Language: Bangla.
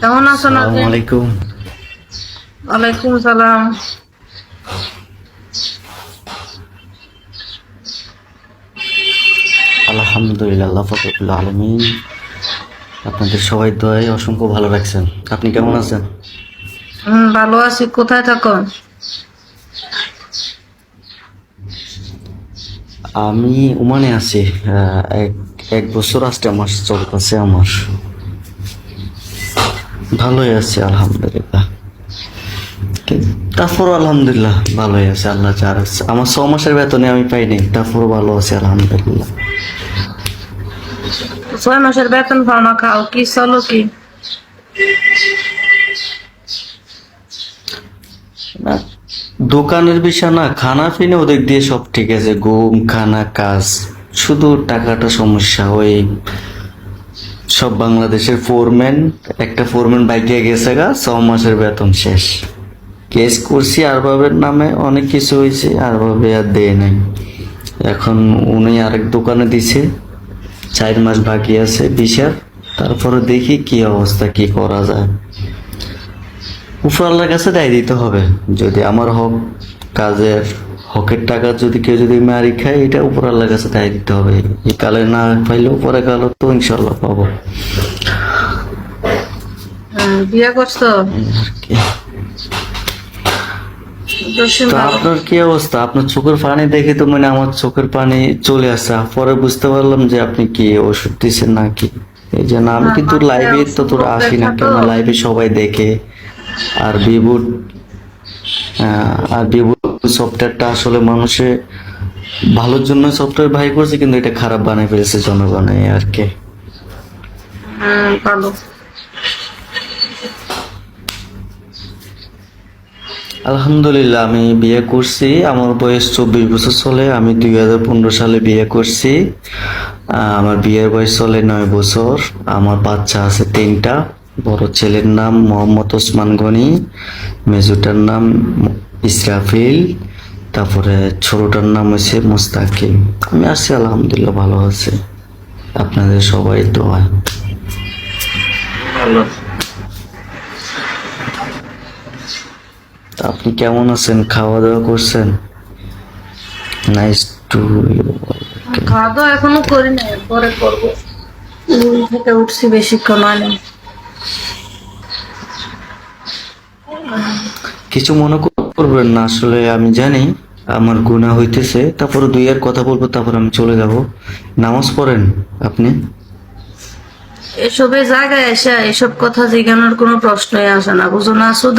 কেমন আছো আসসালামু নাজিম? আলাইকুম। ওয়ালাইকুম সালাম। আলহামদুলিল্লাহ, আল্লাহ ফাকরুল আলমিন আপনাদের সবাই দোয়ায় অসংখ্য ভালো রাখছেন। আপনি কেমন আছেন? ভালো আছি। কোথায় থাকো? আমি ওমানে আছি। এক এক বছর আসতে মাস চলতেছে আমার। ভালোই আছি আলহামদুলিল্লাহ। তারপরও আলহামদুলিল্লাহ ভালোই আছে, আল্লাহ যা রাখছে। আমার 6 মাসের বেতনে আমি পাইনি, তারপরও ভালো আছি আলহামদুলিল্লাহ। 6 মাসের বেতন পাও না, খাও কি, চলো কি? না, দোকানের বিষয় না, খানা পিনা ওদের দিয়ে সব ঠিক আছে, ঘুম খানা কাজ, শুধু টাকাটা সমস্যা। ওই সব বাংলাদেশের ফোরম্যান, একটা ফোরম্যান বাইকে গেছে গা, 6 মাসের বেতন শেষ। কেস করছি আরবাবের নামে, অনেক কিছু হয়েছে, আরবাবে আর দেয় নাই। এখন উনি আরেক দোকানে দিছে, 4 মাস বাকি আছে ভিসার। তারপরে দেখি কি অবস্থা, কি করা যায়। উপর আল্লাহর কাছে দায় দিতে হবে। যদি আমার হক, কাজের হকের টাকা যদি কেউ যদি মারি খায়, এটা উপর আল্লাহর কাছে দায় দিতে হবে। এই কালে না পাইলেও পরে কালো তো ইনশাল্লাহ পাবো। বিয়ে করছো? এই আর কি। জসিম তো ভালো। আপনার কি অবস্থা? আপনার চোখের পানি দেখে তো মানে আমার চোখের পানি চলে আসছে। পরে বুঝতে পারলাম যে আপনি কি ওষুধ দিচ্ছেন নাকি। এই যে না, আমি কিন্তু মাথায় লাইভে তো তোর অসম্ভব আসি না, ব্যথা তো। কেন লাইভে সবাই দেখে। আর ভিভোর আর ভিভো সফটওয়্যারটা আসলে মানুষে ভালোর জন্য সফটওয়্যার বাই করছে, কিন্তু এটা খারাপ বানাই ফেলেছে জনগণে, এই আর কি। ভালো। আলহামদুলিল্লাহ, আমি বিয়ে করছি। আমার বয়স 24 বছর চলে। আমি 2015 সালে বিয়ে করছি। আমার বিয়ের বয়স চলে 9 বছর। আমার বাচ্চা আছে 3টা। বড় ছেলের নাম মোহাম্মদ ওসমান গনি, মেজোটার নাম ইসরাফিল, তারপরে ছোটটার নাম হচ্ছে মুস্তাকিম। আমি আছি আলহামদুলিল্লাহ, ভালো আছি। আপনাদের সবাই দোয়া। ভালো। তা আপনি কেমন আছেন? খাওয়া দাওয়া করছেন? Nice to. খাওয়া দাওয়া এখনো করি নাই, পরে করবো। ঘুম থেকে উঠছি বেশিক্ষণ হয়নি। কিছু মনে করবেন না, আসলে আমি জানি আমার গুনাহ হইতেছে। তারপরে দুই আর কথা বলবো, তারপর আমি চলে যাব। নামাজ পড়েন আপনি? এসবের জায়গায় এসে এসব কথা জিজ্ঞানোর কোনো প্রশ্নই আসে না, বুঝো না সুদা।